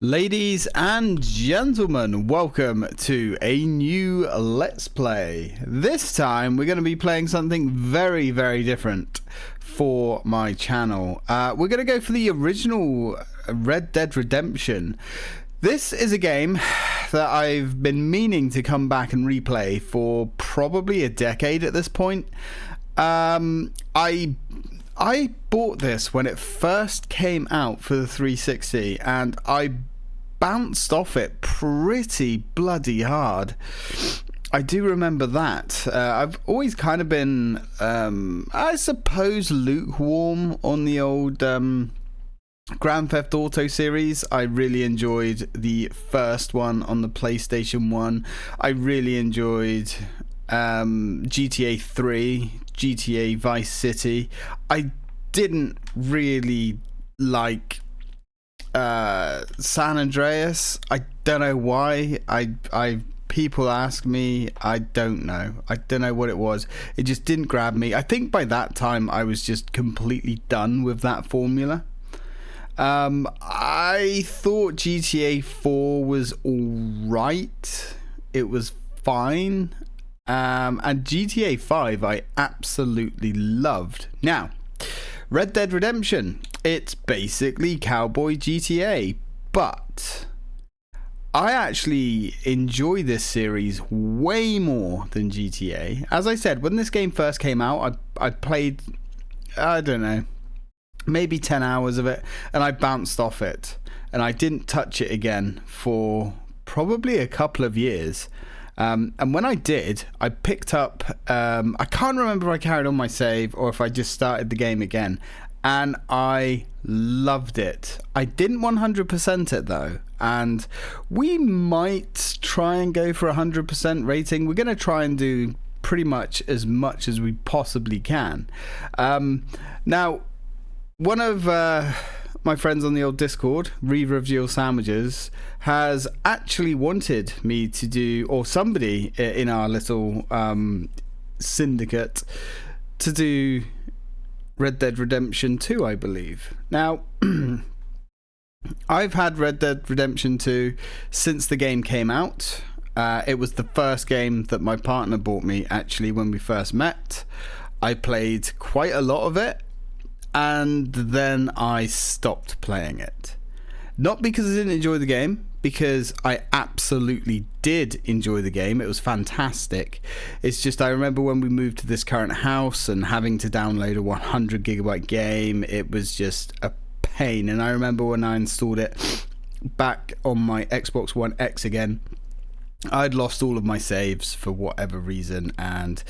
Ladies and gentlemen, welcome to a new Let's Play. This time we're going to be playing something very, very different for my channel. We're going to go for the original Red Dead Redemption. This is a game that I've been meaning to come back and replay for probably a decade at this point. I bought this when it first came out for the 360 and I bounced off it pretty bloody hard. I do remember that. I've always kind of been, I suppose, lukewarm on the old Grand Theft Auto series. I really enjoyed the first one on the PlayStation 1. I really enjoyed GTA 3, GTA Vice City. I didn't really like San Andreas. I don't know why. People ask me, I don't know what it was. It just didn't grab me. I think by that time I was just completely done with that formula. I thought GTA 4 was alright. It was fine. And GTA 5 I absolutely loved. Now, Red Dead Redemption, it's basically cowboy GTA, but I actually enjoy this series way more than GTA. As I said, when this game first came out, I played, I don't know, maybe 10 hours of it, and I bounced off it, and I didn't touch it again for probably a couple of years. And when I did, I picked up, I can't remember if I carried on my save or if I just started the game again, and I loved it. I didn't 100% it though, and we might try and go for 100% rating. We're going to try and do pretty much as we possibly can. Now, one of my friends on the old Discord, Reaver of Geo Sandwiches, has actually wanted me to do, or somebody in our little syndicate, to do Red Dead Redemption 2, I believe. Now, I've had Red Dead Redemption 2 since the game came out. It was the first game that my partner bought me, actually, when we first met. I played quite a lot of it, and then I stopped playing it. Not because I didn't enjoy the game, because I absolutely did enjoy the game. It was fantastic. It's just I remember when we moved to this current house and having to download a 100 gigabyte game, it was just a pain. And I remember when I installed it back on my Xbox One X again, I'd lost all of my saves for whatever reason, and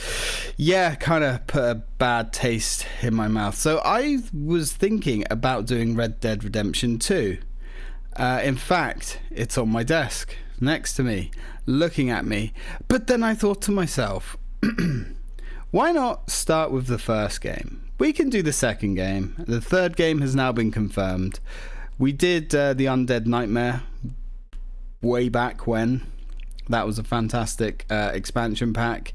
yeah, kind of put a bad taste in my mouth. So I was thinking about doing Red Dead Redemption 2. In fact, it's on my desk next to me, looking at me. But then I thought to myself, why not start with the first game? We can do the second game. The third game has now been confirmed. We did the Undead Nightmare way back when. That was a fantastic expansion pack.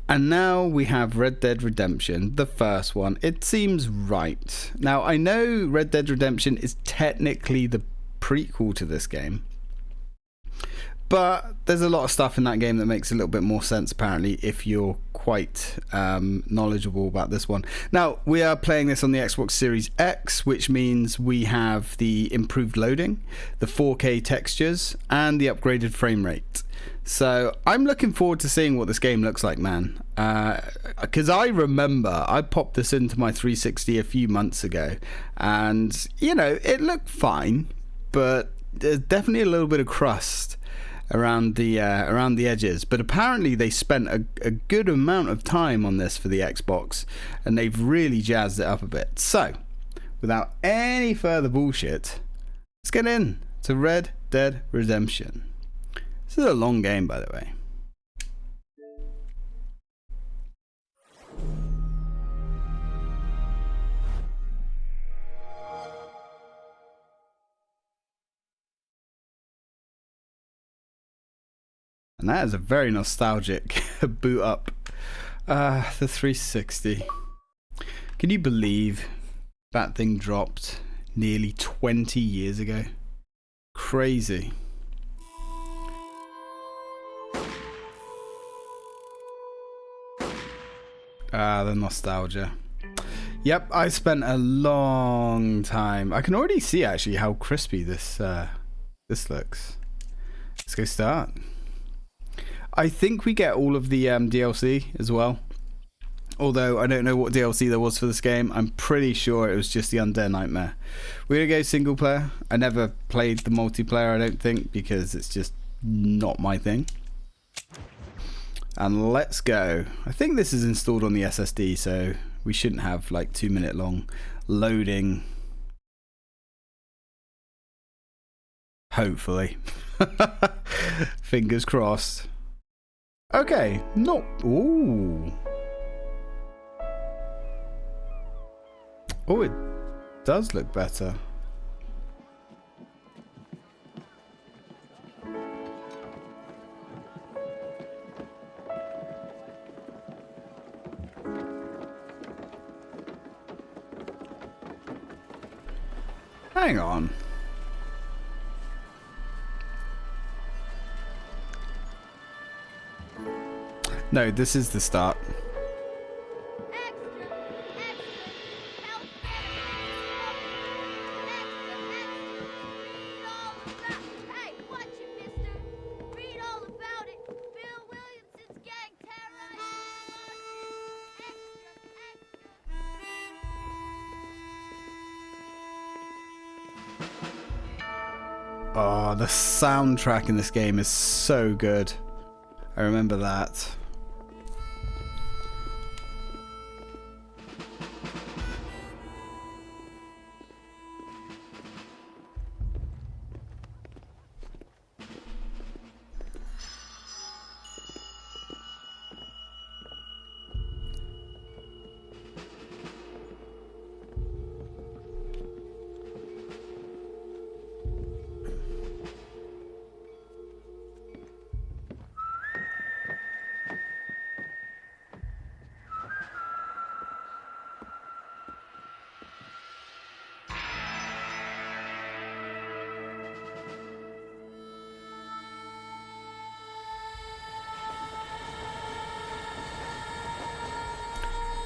And now we have Red Dead Redemption, the first one. It seems right. Now, I know Red Dead Redemption is technically the prequel to this game, but there's a lot of stuff in that game that makes a little bit more sense, apparently, if you're quite knowledgeable about this one. Now, we are playing this on the Xbox Series X, which means we have the improved loading, the 4K textures, and the upgraded frame rate. So I'm looking forward to seeing what this game looks like, man. Because I remember I popped this into my 360 a few months ago, and, you know, it looked fine, but there's definitely a little bit of crust around the edges. But apparently they spent a good amount of time on this for the Xbox, and they've really jazzed it up a bit. So without any further bullshit, let's get in to Red Dead Redemption. This is a long game, by the way. And that is a very nostalgic boot up. The 360. Can you believe that thing dropped nearly 20 years ago? Crazy. Ah, the nostalgia. Yep, I spent a long time. I can already see actually how crispy this looks. Let's go start. I think we get all of the DLC as well. Although I don't know what DLC there was for this game. I'm pretty sure it was just the Undead Nightmare. We're going to go single player. I never played the multiplayer, I don't think, because it's just not my thing. And let's go. I think this is installed on the SSD, so we shouldn't have like 2-minute long loading. Hopefully. Fingers crossed. Okay, not... Ooh. Oh, it does look better. Hang on. No, this is the start. Oh, the soundtrack in this game is so good. I remember that.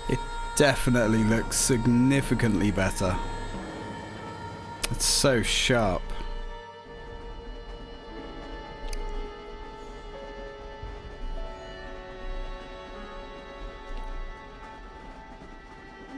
It definitely looks significantly better. It's so sharp.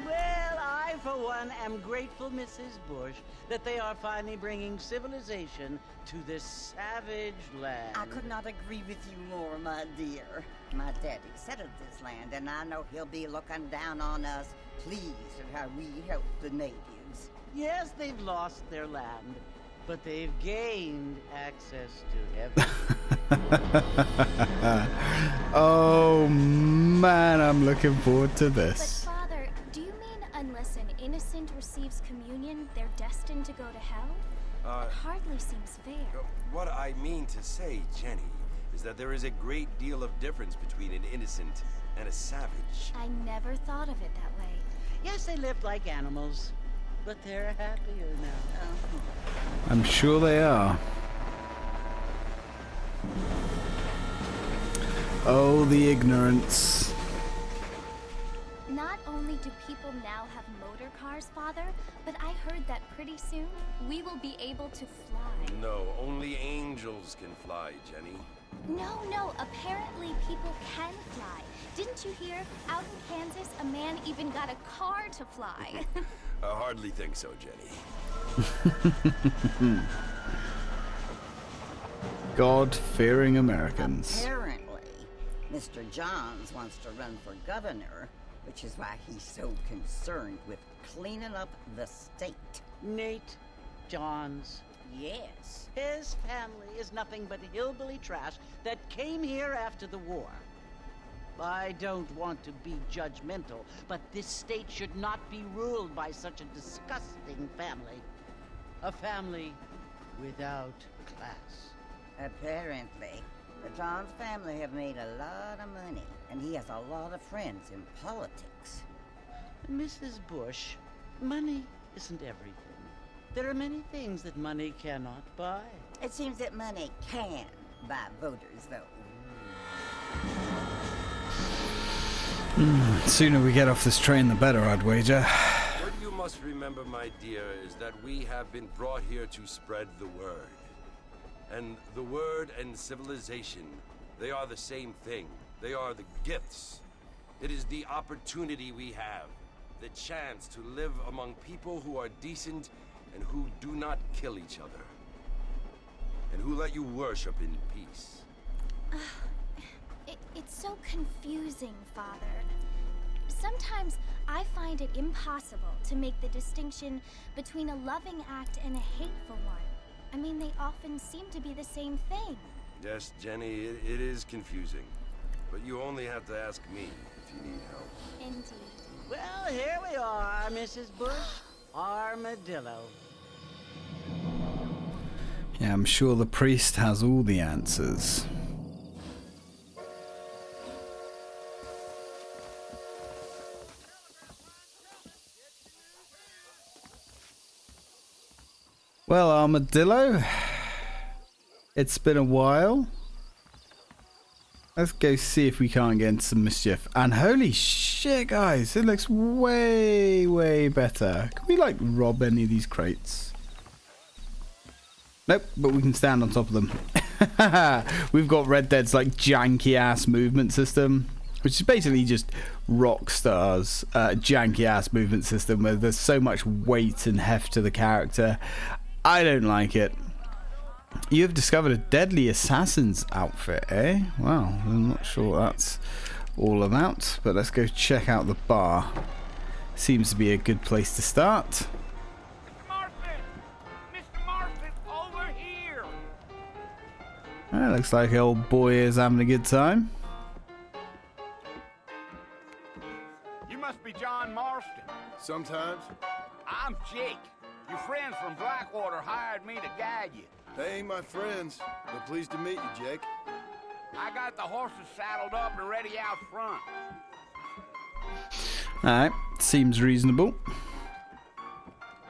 Well, I, for one, am grateful, Mrs. Bush, that they are finally bringing civilization to this savage land. I could not agree with you more, my dear. My daddy settled this land, and I know he'll be looking down on us, pleased at how we help the natives. Yes, they've lost their land, but they've gained access to heaven. Oh man, I'm looking forward to this. But Father, do you mean unless an innocent receives communion, they're destined to go to hell? It hardly seems fair. What I mean to say, Jenny, is that there is a great deal of difference between an innocent and a savage. I never thought of it that way. Yes, they lived like animals, but they're happier now. I'm sure they are. Oh, the ignorance. Not only do people now have motor cars, Father, but I heard that pretty soon we will be able to fly. No, only angels can fly, Jenny. No, apparently people can fly. Didn't you hear? Out in Kansas, a man even got a car to fly. I hardly think so, Jenny. God-fearing Americans. Apparently, Mr. Johns wants to run for governor, which is why he's so concerned with cleaning up the state. Nate Johns. Yes. His family is nothing but hillbilly trash that came here after the war. I don't want to be judgmental, but this state should not be ruled by such a disgusting family. A family without class. Apparently, the Johns family have made a lot of money, and he has a lot of friends in politics. Mrs. Bush, money isn't everything. There are many things that money cannot buy. It seems that money can buy voters, though. Sooner we get off this train, the better, I'd wager. What you must remember, my dear, is that we have been brought here to spread the word. And the word and civilization, they are the same thing. They are the gifts. It is the opportunity we have, the chance to live among people who are decent and who do not kill each other. And who let you worship in peace. It's so confusing, Father. Sometimes I find it impossible to make the distinction between a loving act and a hateful one. I mean, they often seem to be the same thing. Yes, Jenny, it is confusing. But you only have to ask me if you need help. Indeed. Well, here we are, Mrs. Bush. Armadillo. Yeah, I'm sure the priest has all the answers. Well, Armadillo, it's been a while. Let's go see if we can't get into some mischief. And holy shit, guys, it looks way, way better. Can we, like, rob any of these crates? Nope, but we can stand on top of them. We've got Red Dead's, like, janky-ass movement system, which is basically just Rockstar's janky-ass movement system where there's so much weight and heft to the character. I don't like it. You have discovered a deadly assassin's outfit, eh? Well, I'm not sure what that's all about, but let's go check out the bar. Seems to be a good place to start. Mr. Marston! Mr. Marston, over here! Looks like old boy is having a good time. You must be John Marston. Sometimes. I'm Jake. Your friends from Blackwater hired me to guide you. They ain't my friends, but pleased to meet you, Jake. I got the horses saddled up and ready out front. Alright, seems reasonable.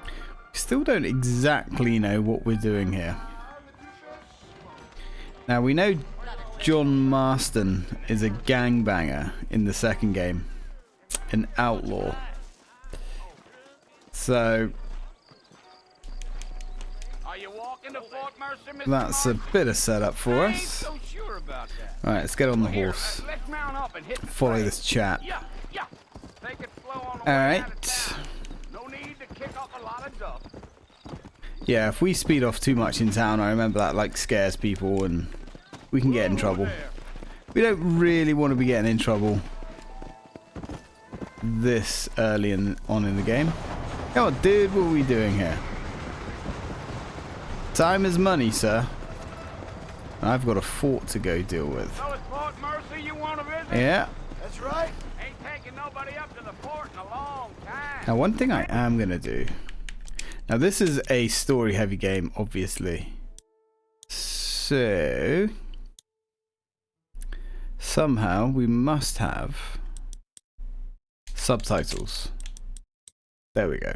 We still don't exactly know what we're doing here. Now we know John Marston is a gangbanger in the second game. An outlaw. So Are you walking to Fort Mercer, Mr. that's a Marston? bit of setup for I ain't us. so sure about that. Alright, let's get on the Here, horse. let's mount up and hit the Follow trail. this chap. Yeah. Take it slow on the All way right. out of town. No need to kick up a lot of dust. Yeah, if we speed off too much in town, I remember that like scares people and we can get in trouble. We don't really want to be getting in trouble this early on in the game. Oh, dude, what are we doing here? Time is money, sir. I've got a fort to go deal with. So it's Fort Mercer you want to visit? Yeah. That's right. Ain't taking nobody up to the fort in a long time. Now, one thing I am going to do. Now, this is a story-heavy game, obviously. So, somehow we must have subtitles. There we go.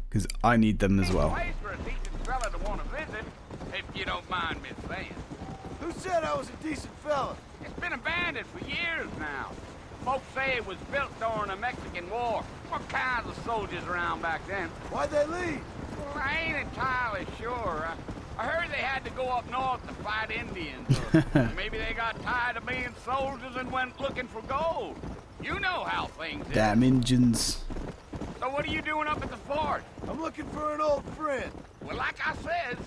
Because I need them as well. Place for a decent fella to want to visit, if you don't mind me saying. Who said I was a decent fella? It's been abandoned for years now. Folks say it was built during the Mexican War. What kinds of soldiers around back then? Why'd they leave? Well, I ain't entirely sure. I heard they had to go up north to fight Indians. Or maybe they got tired of being soldiers and went looking for gold. You know how things is. Damn Injuns. So what are you doing up at the fort? I'm looking for an old friend. Well, like I said,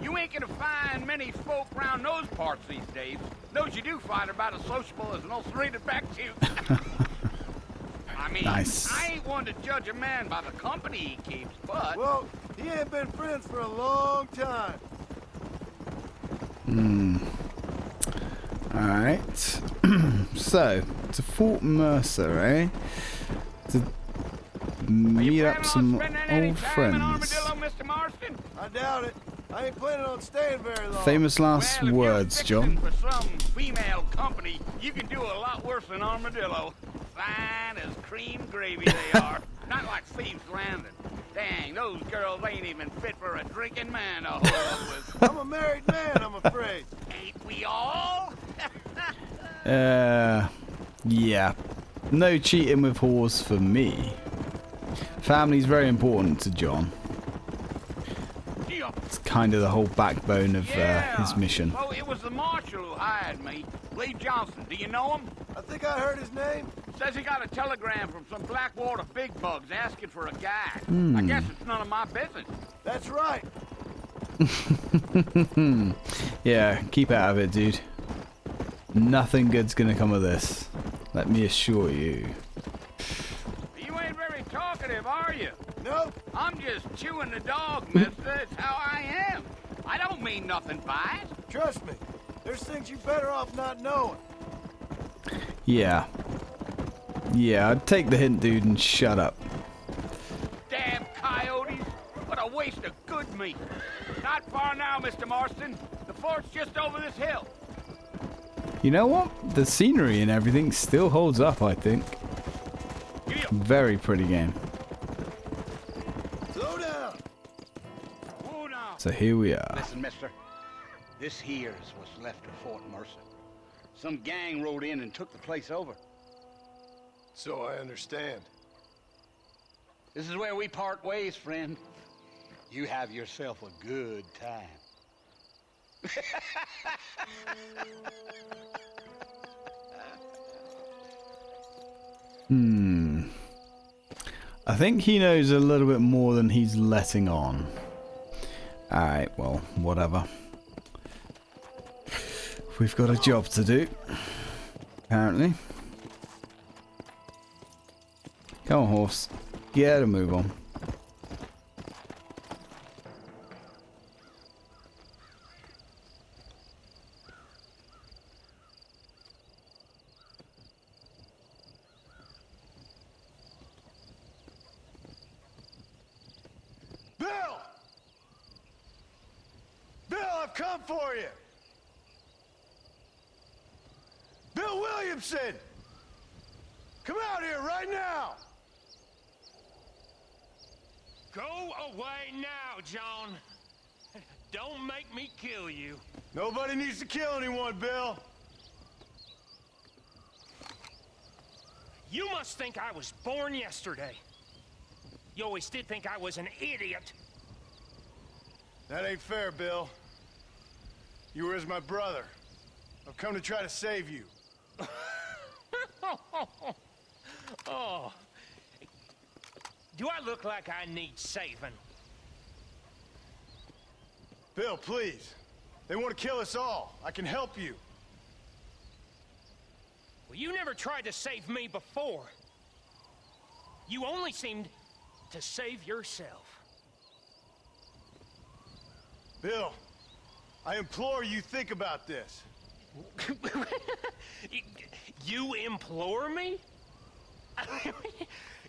you ain't gonna find many folk around those parts these days. Those you do find are about as sociable as an ulcerated back tooth. I mean, Nice. I ain't one to judge a man by the company he keeps, but... Well, he ain't been friends for a long time. Alright. So, to Fort Mercer, eh? To meet up some old friends. Mr. Marston? I doubt it. I ain't planning on staying very long. Famous last Well, if words, you're fixing John. for some female company, you can do a lot worse than armadillo. Fine as cream gravy they are. Not like Thieves Landing. Dang, those girls ain't even fit for a drinking man to hold up with. I'm a married man, I'm afraid. Ain't we all? Yeah. No cheating with whores for me. Family's very important to John. It's kind of the whole backbone of his mission. Oh, it was the marshal who hired me. Lee Johnson, do you know him? I think I heard his name. Says he got a telegram from some Blackwater big bugs asking for a guide. I guess it's none of my business. That's right. Yeah, keep out of it, dude. Nothing good's gonna come of this. Let me assure you. You ain't very talkative, are you? Nope. I'm just chewing the dog, mister. It's how I am. I don't mean nothing by it. Trust me. There's things you better off not knowing. Yeah. Yeah, I'd take the hint, dude, and shut up. Damn coyotes. What a waste of good meat. Not far now, Mr. Marston. The fort's just over this hill. You know what? The scenery and everything still holds up, I think. Very pretty game. Slow down. Whoa now. So here we are. Listen, mister. This here's what's left of Fort Mercer. Some gang rode in and took the place over. So I understand. This is where we part ways, friend. You have yourself a good time. I think he knows a little bit more than he's letting on. Alright, well, whatever. We've got a job to do. Apparently. Come on, horse. Get a move on. Bill! Bill, I've come for you! Bill Williamson! Come out here right now! Go away now, John. Don't make me kill you. Nobody needs to kill anyone, Bill. You must think I was born yesterday. You always did think I was an idiot. That ain't fair, Bill. You were as my brother. I've come to try to save you. Oh. Do I look like I need saving? Bill, please. They want to kill us all. I can help you. Well, you never tried to save me before. You only seemed to save yourself. Bill, I implore you think about this. You implore me?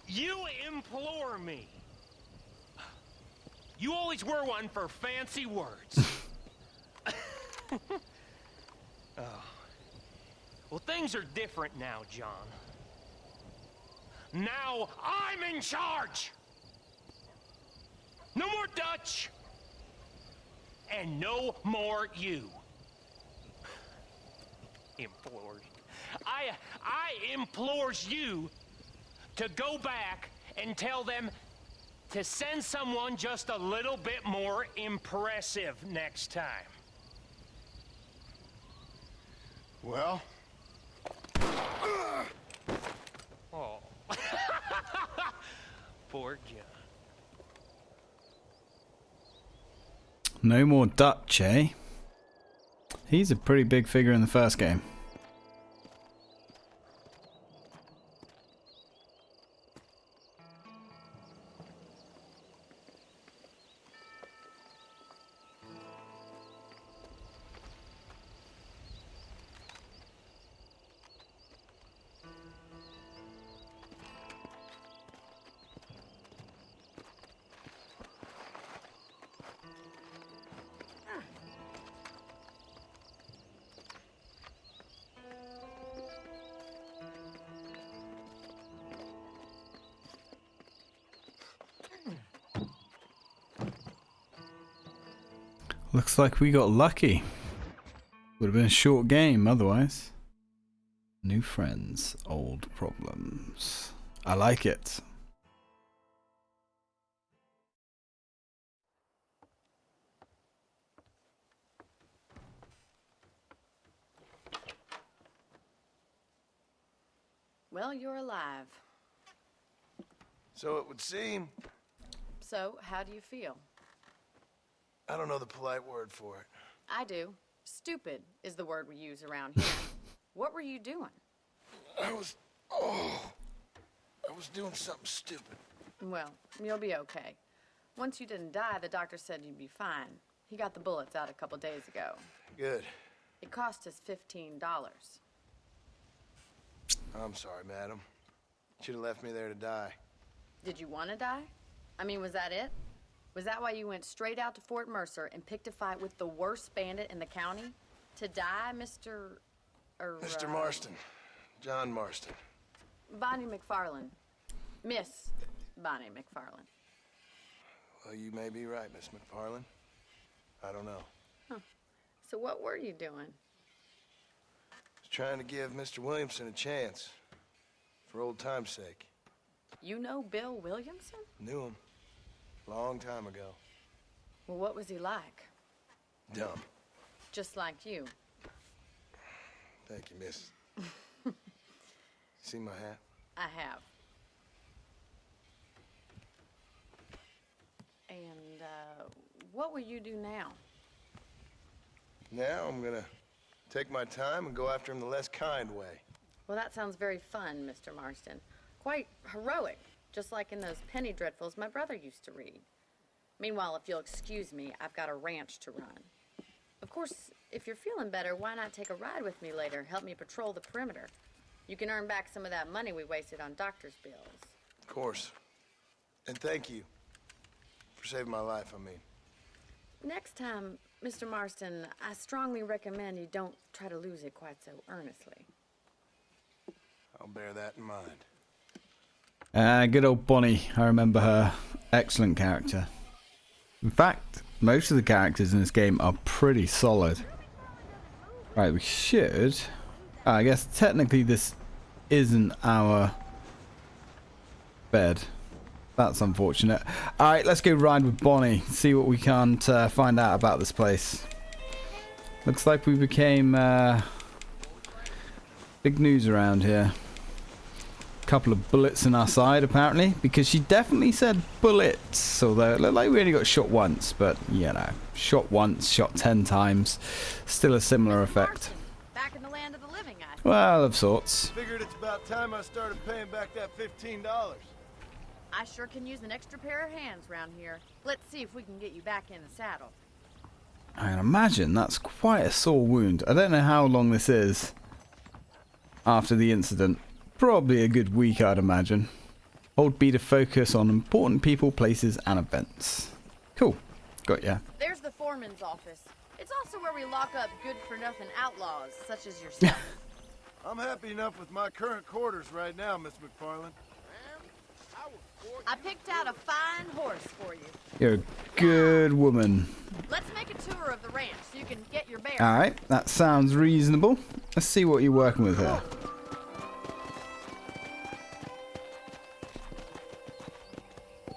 You implore me. You always were one for fancy words. Oh. Well, things are different now, John. Now I'm in charge. No more Dutch. And no more you. Implores. I implores you to go back and tell them to send someone just a little bit more impressive next time. Well? Oh. Poor John. No more Dutch, eh? He's a pretty big figure in the first game. Looks like we got lucky. Would have been a short game otherwise. New friends, old problems. I like it. Well, you're alive. So it would seem. So, how do you feel? I don't know the polite word for it. I do. Stupid is the word we use around here. What were you doing? I was doing something stupid. Well, you'll be okay. Once you didn't die, the doctor said you'd be fine. He got the bullets out a couple days ago. Good. It cost us $15. I'm sorry, madam. Should have left me there to die. Did you want to die? I mean, was that it? Was that why you went straight out to Fort Mercer and picked a fight with the worst bandit in the county? To die, Mr. Mr. Marston. John Marston. Bonnie McFarlane. Miss Bonnie McFarlane. Well, you may be right, Miss McFarlane. I don't know. So what were you doing? I was trying to give Mr. Williamson a chance. For old time's sake. You know Bill Williamson? Knew him. Long time ago. Well, what was he like? Dumb. Just like you. Thank you, miss. See my hat? I have. And, what will you do now? Now I'm gonna take my time and go after him the less kind way. Well, that sounds very fun, Mr. Marston. Quite heroic, just like in those penny dreadfuls my brother used to read. Meanwhile, if you'll excuse me, I've got a ranch to run. Of course, if you're feeling better, why not take a ride with me later? Help me patrol the perimeter. You can earn back some of that money we wasted on doctor's bills. Of course. And thank you for saving my life, I mean. Next time, Mr. Marston, I strongly recommend you don't try to lose it quite so earnestly. I'll bear that in mind. Good old Bonnie. I remember her. Excellent character. In fact, most of the characters in this game are pretty solid. Right, we should... I guess technically this isn't our bed. That's unfortunate. Alright, let's go ride with Bonnie. See what we can find out about this place. Looks like we became big news around here. Couple of bullets in our side apparently, because she definitely said bullets, although it looked like we only got shot once, but you know, shot once, shot 10 times, still a similar effect. Back in the land of the living, I think. Well, of sorts. Figured it's about time I started paying back that $15. I sure can use an extra pair of hands around here. Let's see if we can get you back in the saddle. I can imagine that's quite a sore wound. I don't know how long this is after the incident. Probably a good week, I'd imagine. Hold B to focus on important people, places, and events. Cool. Got ya. There's the foreman's office. It's also where we lock up good-for-nothing outlaws, such as yourself. I'm happy enough with my current quarters right now, Miss McFarlane. I picked out a fine horse for you. You're a good woman. Let's make a tour of the ranch so you can get your bearings. Alright, that sounds reasonable. Let's see what you're working with here.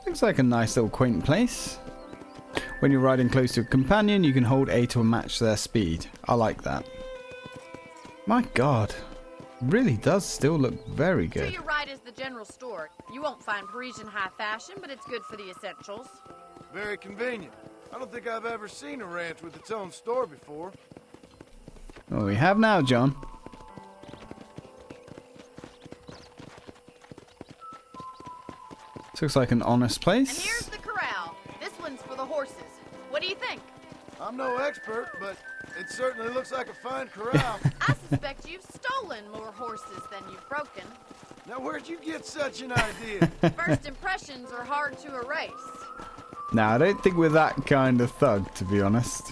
Looks like a nice little quaint place. When you're riding close to a companion, you can hold A to match their speed. I like that. My god. Really does still look very good. To your right is the general store. You won't find Parisian high fashion, but it's good for the essentials. Very convenient. I don't think I've ever seen a ranch with its own store before. Well, we have now, John. This looks like an honest place. And here's the corral. This one's for the horses. What do you think? I'm no expert, but it certainly looks like a fine corral. I suspect you've stolen more horses than you've broken. Now, where'd you get such an idea? First impressions are hard to erase. Now, I don't think we're that kind of thug, to be honest.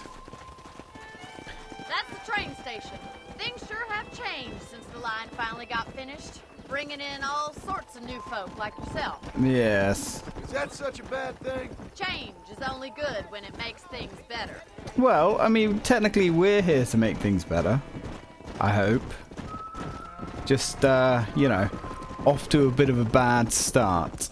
That's the train station. Things sure have changed since the line finally got finished, bringing in all sorts of new folk like yourself. Yes. It's that such a bad thing? Change is only good when it makes things better. Well, I mean, technically we're here to make things better. I hope. Just, you know, off to a bit of a bad start.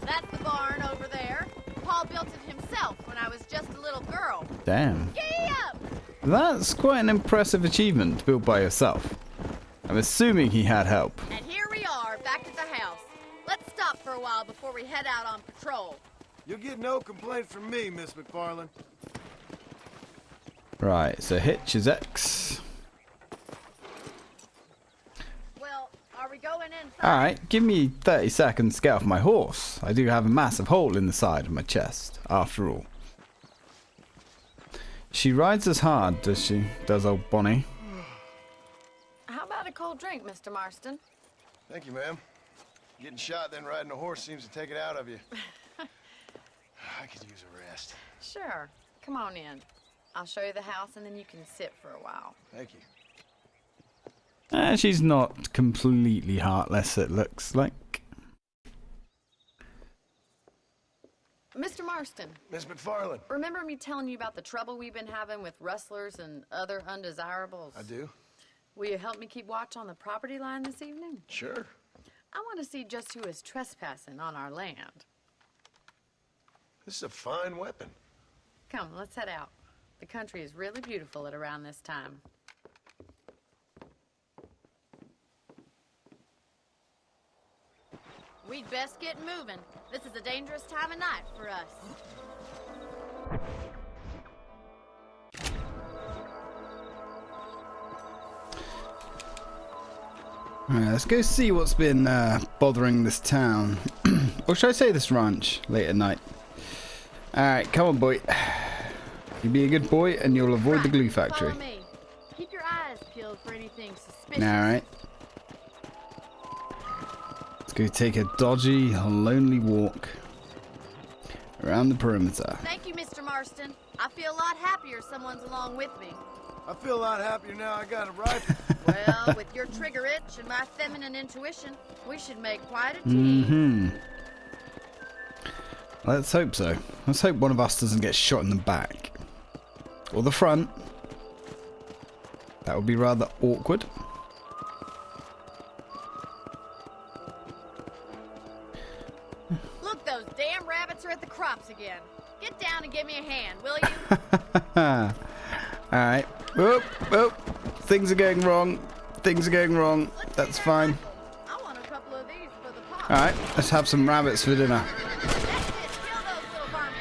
That's the barn over there. Paul built it himself when I was just a little girl. Damn. Giddy up! That's quite an impressive achievement to build by yourself. I'm assuming he had help. And here we are, back at the house. Let's stop for a while before we head out on patrol. You'll get no complaint from me, Miss McFarland. Right, so hitch is X. Well, are we going inside? Alright, give me 30 seconds to get off my horse. I do have a massive hole in the side of my chest, after all. She rides us hard, does she? Does old Bonnie? How about a cold drink, Mr. Marston? Thank you, ma'am. Getting shot, then riding a horse seems to take it out of you. I could use a rest. Sure. Come on in. I'll show you the house, and then you can sit for a while. Thank you. She's not completely heartless, it looks like. Mr. Marston. Miss McFarland. Remember me telling you about the trouble we've been having with rustlers and other undesirables? I do. Will you help me keep watch on the property line this evening? Sure. I want to see just who is trespassing on our land. This is a fine weapon. Come, let's head out. The country is really beautiful at around this time. We'd best get moving. This is a dangerous time of night for us. Alright, let's go see what's been bothering this town. Or should I say this ranch late at night? Alright, come on, boy. You be a good boy and you'll avoid the glue factory. Follow me. Keep your eyes peeled for anything suspicious. Alright. Let's go take a dodgy, lonely walk around the perimeter. Thank you, Mr. Marston. I feel a lot happier someone's along with me. I feel a lot happier now I got a rifle. Well, with your trigger itch and my feminine intuition, we should make quite a team. Let's hope so. Let's hope one of us doesn't get shot in the back. Or the front. That would be rather awkward. Look, those damn rabbits are at the crops again. Get down and give me a hand, will you? Alright. Whoop, whoop. Things are going wrong. Things are going wrong. That's fine. I want a couple of these for the pot. Alright, let's have some rabbits for dinner. That's it. Kill those little varmints.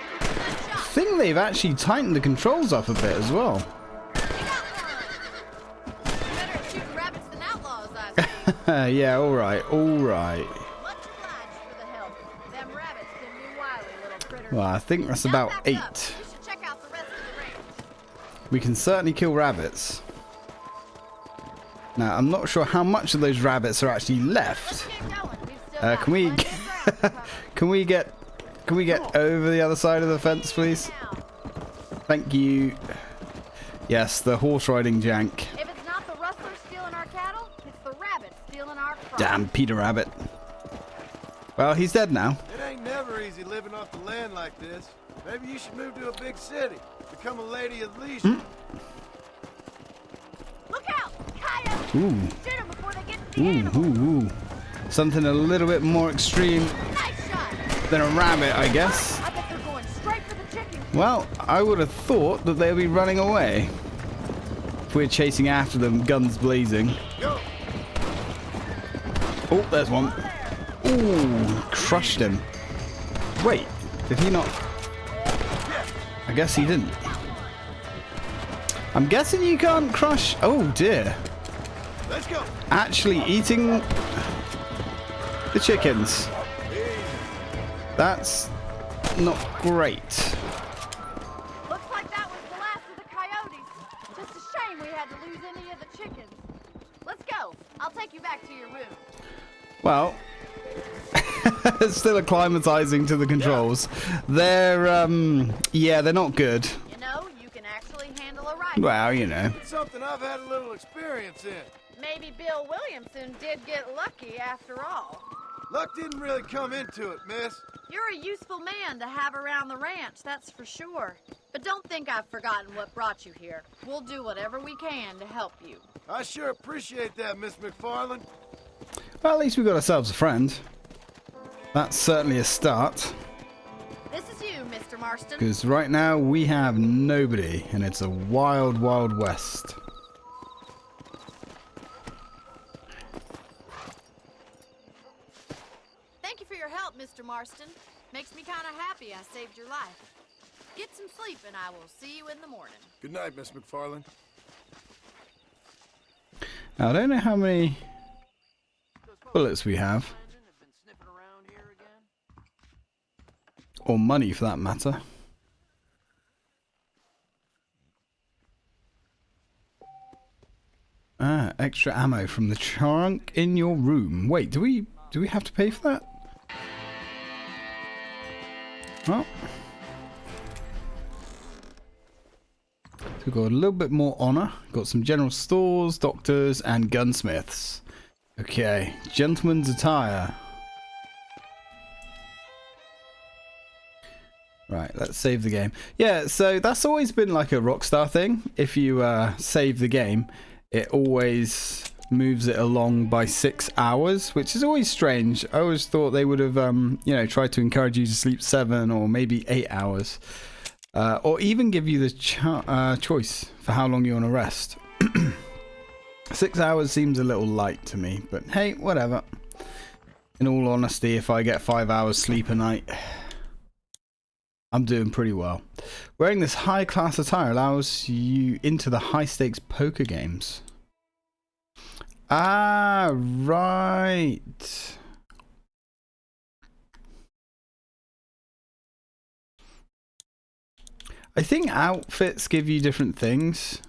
Good I shot. think they've actually tightened the controls up a bit as well. You got one. Better at shooting rabbits than outlaws, I see. Yeah, alright, alright. Much obliged for the help. Them rabbits can be wily little critters. Well, I think that's Now about back 8. up. We should check out the rest of the range. We can certainly kill rabbits. Now, I'm not sure how much of those rabbits are actually left. Let's get going. We've still got Can we plenty of ground to cover. can we get over the other side of the fence, please? Now, Thank you. Yes, the horse riding jank. if it's not the rustlers stealing our cattle, it's the rabbits stealing our crops. Damn Peter Rabbit. Well, he's dead now. It ain't never easy living off the land like this. Maybe you should move to a big city. Become a lady of leisure. Look out! Coyotes! Ooh. Shoot 'em before they get to the animals. Ooh. Something a little bit more extreme Nice shot! than a rabbit, I guess. I bet they're going straight for the chicken. Well, I would have thought that they would be running away. If we're chasing after them, guns blazing. Go. Oh, there's one. Ooh, crushed him. Wait, did he not? I guess he didn't. I'm guessing you can't crush. Oh dear. Let's go. Actually eating the chickens. That's not great. Looks like that was the last of the coyotes. Just a shame we had to lose any of the chickens. Let's go. I'll take you back to your room. Well, still acclimatizing to the controls. They're yeah, they're not good. You know, you can actually handle a rifle. Well, you know. It's something I've had a little experience in. Maybe Bill Williamson did get lucky after all. Luck didn't really come into it, miss. You're a useful man to have around the ranch, that's for sure. But don't think I've forgotten what brought you here. We'll do whatever we can to help you. I sure appreciate that, Miss McFarland. Well, at least we got ourselves a friend. That's certainly a start. This is you, Mr. Marston. Because right now we have nobody, and it's a wild, wild west. Thank you for your help, Mr. Marston. Makes me kind of happy I saved your life. Get some sleep, and I will see you in the morning. Good night, Miss McFarland. Now, I don't know how many bullets we have. Or money, for that matter. Ah, extra ammo from the trunk in your room. Wait, do we have to pay for that? Well, so we've got a little bit more honor. Got some general stores, doctors, and gunsmiths. Okay, gentleman's attire. Right, let's save the game. Yeah, so that's always been like a Rockstar thing. If you save the game, it always moves it along by 6 hours, which is always strange. I always thought they would have, you know, tried to encourage you to sleep 7 or maybe 8 hours. Or even give you the choice for how long you want to rest. 6 hours seems a little light to me, but hey, whatever. In all honesty, if I get 5 hours sleep a night, I'm doing pretty well. Wearing this high-class attire allows you into the high-stakes poker games. Ah, right. I think outfits give you different things.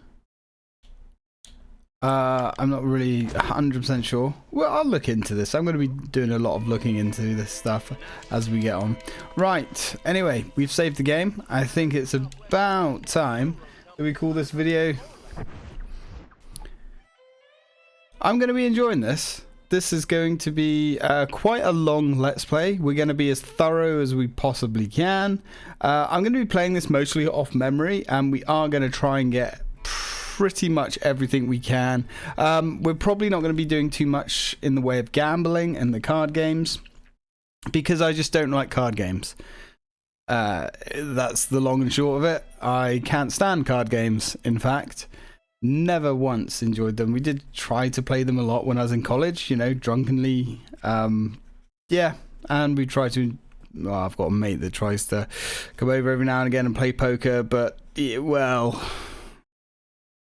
I'm not really 100% sure. Well, I'll look into this. I'm going to be doing a lot of looking into this stuff as we get on. Right. Anyway, we've saved the game. I think it's about time that we call this video. I'm going to be enjoying this. This is going to be quite a long Let's Play. We're going to be as thorough as we possibly can. I'm going to be playing this mostly off memory, and we are going to try and get pretty much everything we can. We're probably not going to be doing too much in the way of gambling and the card games, because I just don't like card games. That's the long and short of it. I can't stand card games, in fact. Never once enjoyed them. We did try to play them a lot when I was in college, you know, drunkenly. Yeah, and we try to... Well, I've got a mate that tries to come over every now and again and play poker, but, well...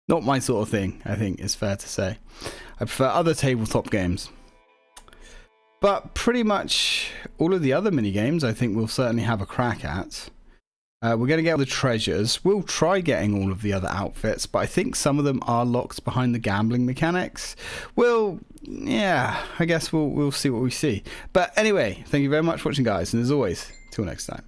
Not my sort of thing, I think it's fair to say. I prefer other tabletop games. But pretty much all of the other mini games I think we'll certainly have a crack at. We're going to get all the treasures. We'll try getting all of the other outfits, but I think some of them are locked behind the gambling mechanics. Well, yeah, I guess we'll see what we see. But anyway, thank you very much for watching, guys, and as always, till next time.